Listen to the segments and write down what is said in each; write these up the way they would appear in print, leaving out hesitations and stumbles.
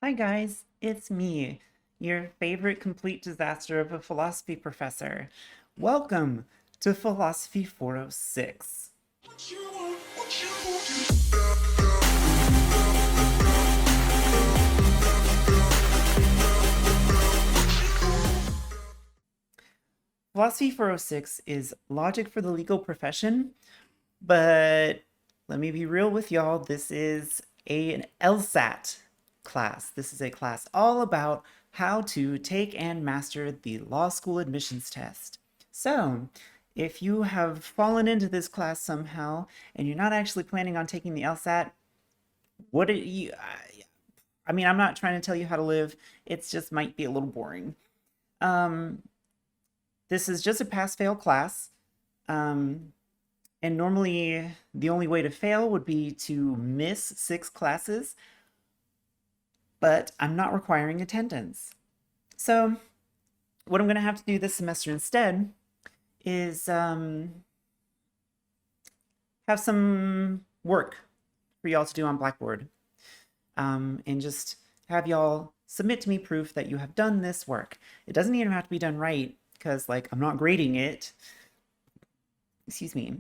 Hi guys, it's me, your favorite complete disaster of a philosophy professor. Welcome to Philosophy 406. Philosophy 406 is logic for the legal profession, but let me be real with y'all, this is an LSAT class. This is a class all about how to take and master the law school admissions test. So, if you have fallen into this class somehow and you're not actually planning on taking the LSAT, what do you I mean, I'm not trying to tell you how to live. It's just might be a little boring. Um, this is just a pass-fail class. Um, And normally, the only way to fail would be to miss 6 classes, but I'm not requiring attendance. So, what I'm going to have to do this semester instead is have some work for y'all to do on Blackboard, and just have y'all submit to me proof that you have done this work. It doesn't even have to be done right, because, like, I'm not grading it. Excuse me.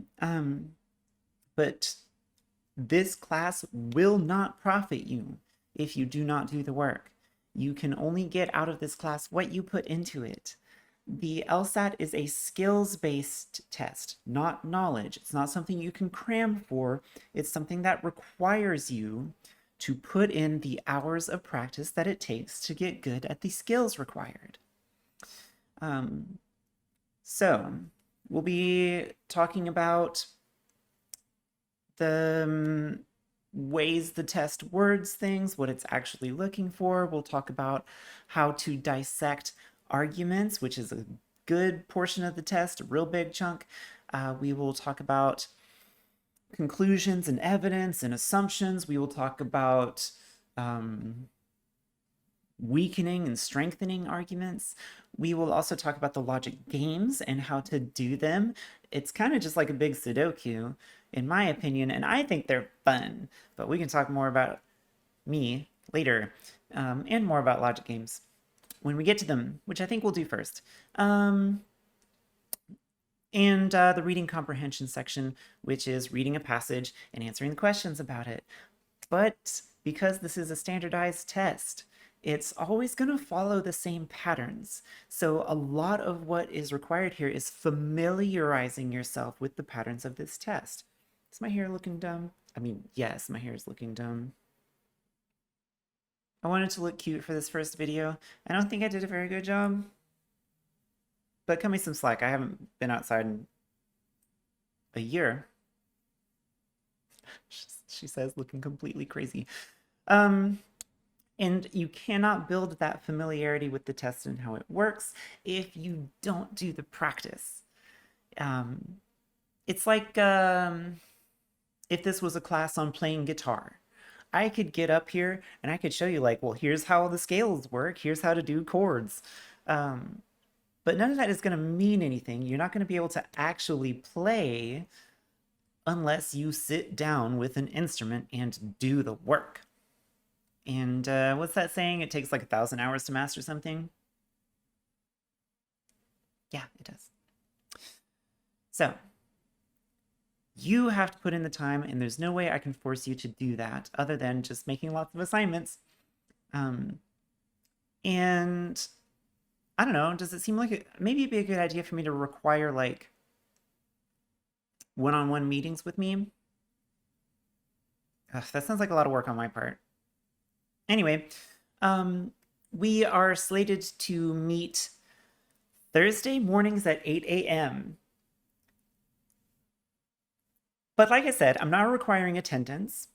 But this class will not profit you if you do not do the work. You can only get out of this class what you put into it. The LSAT is a skills-based test, not knowledge. It's not something you can cram for. It's something that requires you to put in the hours of practice that it takes to get good at the skills required. So we'll be talking about the ways the test words things, what it's actually looking for. We'll talk about how to dissect arguments, which is a good portion of the test, a real big chunk. We will talk about conclusions and evidence and assumptions. We will talk about weakening and strengthening arguments. We will also talk about the logic games and how to do them. It's kind of just like a big Sudoku, in my opinion, and I think they're fun, but we can talk more about me later, and more about logic games when we get to them, which I think we'll do first. And the reading comprehension section, which is reading a passage and answering the questions about it. But because this is a standardized test, it's always going to follow the same patterns. So a lot of what is required here is familiarizing yourself with the patterns of this test. Is my hair looking dumb? I mean, yes, my hair is looking dumb. I wanted to look cute for this first video. I don't think I did a very good job. But cut me some slack. I haven't been outside in a year. She says, looking completely crazy. And you cannot build that familiarity with the test and how it works if you don't do the practice. It's like if this was a class on playing guitar. I could get up here and I could show you, like, well, here's how the scales work, here's how to do chords. But none of that is going to mean anything. You're not going to be able to actually play unless you sit down with an instrument and do the work. And what's that saying? It takes like 1,000 hours to master something? Yeah, it does. So, you have to put in the time, and there's no way I can force you to do that other than just making lots of assignments. And I don't know, does it seem like maybe it'd be a good idea for me to require, like, one-on-one meetings with me? Ugh, that sounds like a lot of work on my part. Anyway, we are slated to meet Thursday mornings at 8 a.m. But like I said, I'm not requiring attendance,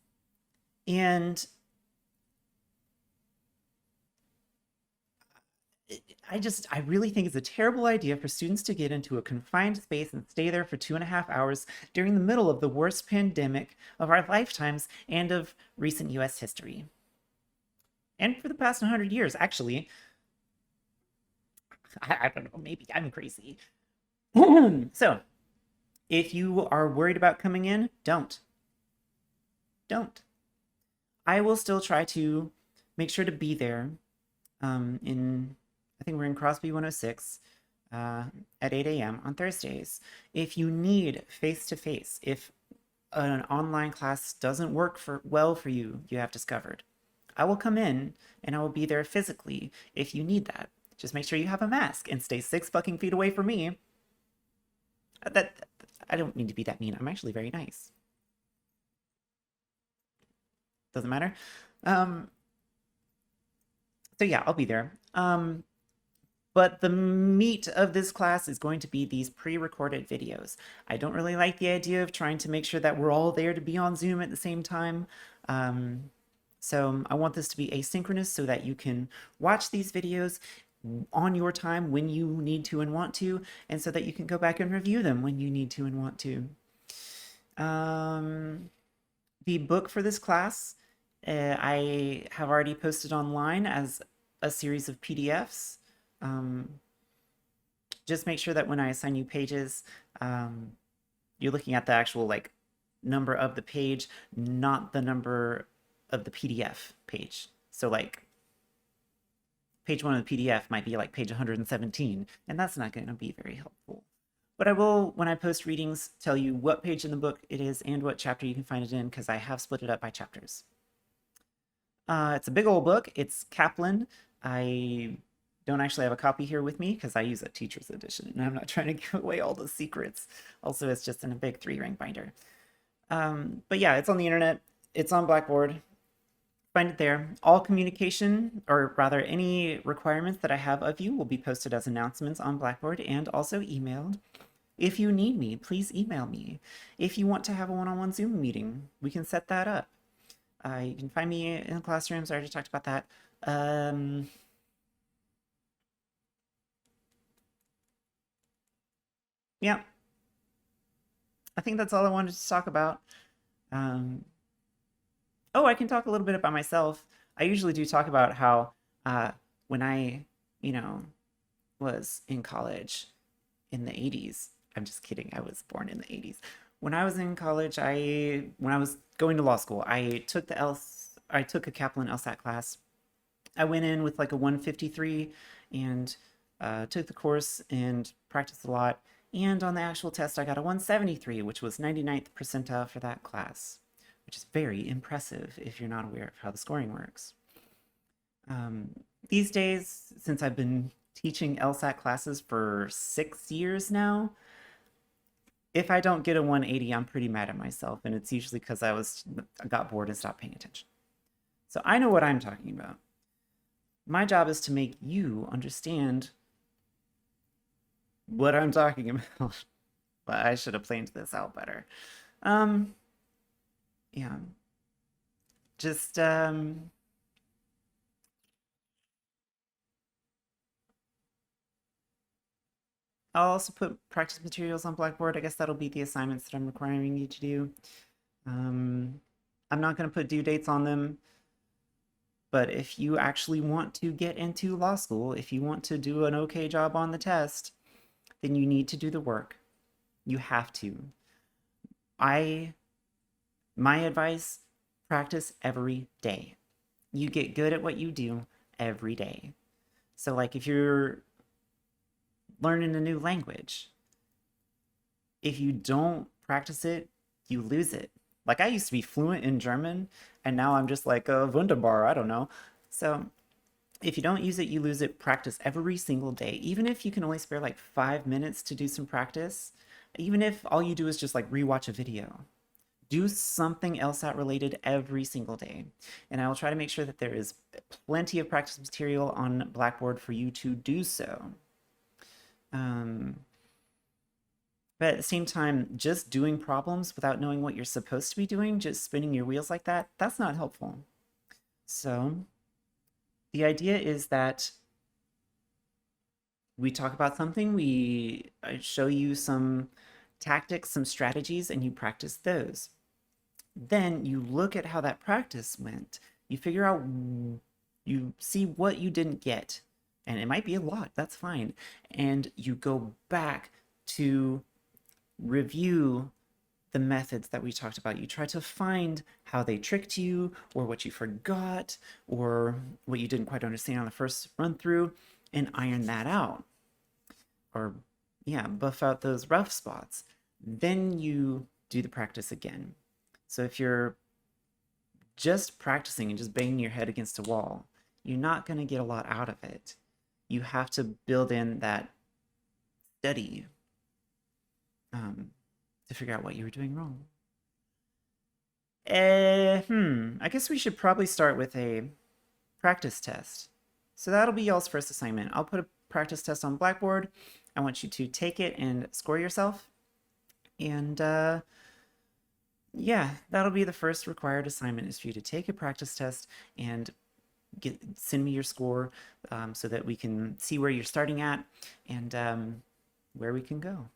and I really think it's a terrible idea for students to get into a confined space and stay there for 2.5 hours during the middle of the worst pandemic of our lifetimes and of recent US history. And for the past 100 years, actually. I don't know, maybe I'm crazy. So, if you are worried about coming in, don't. I will still try to make sure to be there I think we're in Crosby 106 at 8 a.m. on Thursdays. If you need face-to-face, if an online class doesn't work well for you, you have discovered, I will come in and I will be there physically if you need that. Just make sure you have a mask and stay 6 fucking feet away from me. That I don't mean to be that mean. I'm actually very nice. Doesn't matter. So yeah, I'll be there. But the meat of this class is going to be these pre-recorded videos. I don't really like the idea of trying to make sure that we're all there to be on Zoom at the same time. So I want this to be asynchronous so that you can watch these videos on your time when you need to and want to, and so that you can go back and review them when you need to and want to. The book for this class, I have already posted online as a series of PDFs. Just make sure that when I assign you pages, you're looking at the actual like number of the page, not the number of the PDF page. So like page 1 of the PDF might be like page 117, and that's not going to be very helpful. But I will, when I post readings, tell you what page in the book it is and what chapter you can find it in, because I have split it up by chapters. It's a big old book. It's Kaplan. I don't actually have a copy here with me because I use a teacher's edition and I'm not trying to give away all the secrets. Also, it's just in a big 3-ring binder. But yeah, it's on the internet. It's on Blackboard. Find it there. All communication, or rather any requirements that I have of you, will be posted as announcements on Blackboard and also emailed. If you need me, please email me. If you want to have a one-on-one Zoom meeting, we can set that up. You can find me in the classrooms. I already talked about that. Yeah, I think that's all I wanted to talk about. Oh, I can talk a little bit about myself. I usually do talk about how when I, was in college in the 80s. I'm just kidding. I was born in the 80s. When I was in college, when I was going to law school, I took a Kaplan LSAT class. I went in with like a 153 and took the course and practiced a lot. And on the actual test, I got a 173, which was 99th percentile for that class, which is very impressive if you're not aware of how the scoring works. These days, since I've been teaching LSAT classes for 6 years now, if I don't get a 180, I'm pretty mad at myself, and it's usually because I got bored and stopped paying attention. So I know what I'm talking about. My job is to make you understand what I'm talking about. But I should have planned this out better. Yeah. Just I'll also put practice materials on Blackboard. I guess that'll be the assignments that I'm requiring you to do. I'm not going to put due dates on them, but if you actually want to get into law school, if you want to do an okay job on the test, then you need to do the work. You have to. My advice, practice every day. You get good at what you do every day. So like if you're learning a new language, if you don't practice it, you lose it. Like I used to be fluent in German and now I'm just like a wunderbar, I don't know. So if you don't use it, you lose it. Practice every single day. Even if you can only spare like 5 minutes to do some practice, even if all you do is just like rewatch a video, do something LSAT related every single day. And I will try to make sure that there is plenty of practice material on Blackboard for you to do so. But at the same time, just doing problems without knowing what you're supposed to be doing, just spinning your wheels like that, that's not helpful. So the idea is that we talk about something, I show you some tactics, some strategies, and you practice those. Then you look at how that practice went. You figure out, you see what you didn't get. And it might be a lot, that's fine. And you go back to review the methods that we talked about. You try to find how they tricked you, or what you forgot, or what you didn't quite understand on the first run through, and iron that out. Or, yeah, buff out those rough spots. Then you do the practice again. So if you're just practicing and just banging your head against a wall, you're not going to get a lot out of it. You have to build in that study to figure out what you were doing wrong. I guess we should probably start with a practice test. So that'll be y'all's first assignment. I'll put a practice test on Blackboard. I want you to take it and score yourself. And yeah, that'll be the first required assignment, is for you to take a practice test and send me your score, so that we can see where you're starting at and where we can go.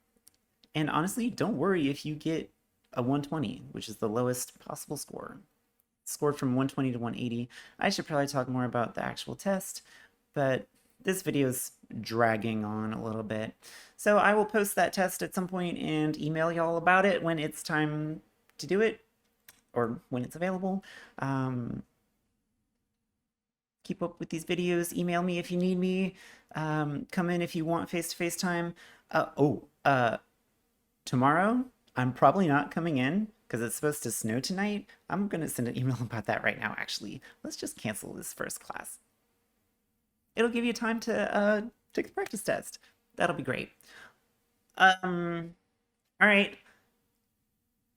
And honestly, don't worry if you get a 120, which is the lowest possible score. Scored from 120 to 180. I should probably talk more about the actual test, but this video is dragging on a little bit. So I will post that test at some point and email y'all about it when it's time to do it, or when it's available. Keep up with these videos. Email me if you need me. Come in if you want face-to-face time. Tomorrow, I'm probably not coming in because it's supposed to snow tonight. I'm going to send an email about that right now, actually. Let's just cancel this first class. It'll give you time to take the practice test. That'll be great. All right.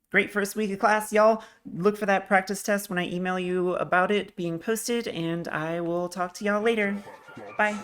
Great first week of class, y'all. Look for that practice test when I email you about it being posted, and I will talk to y'all later. Bye.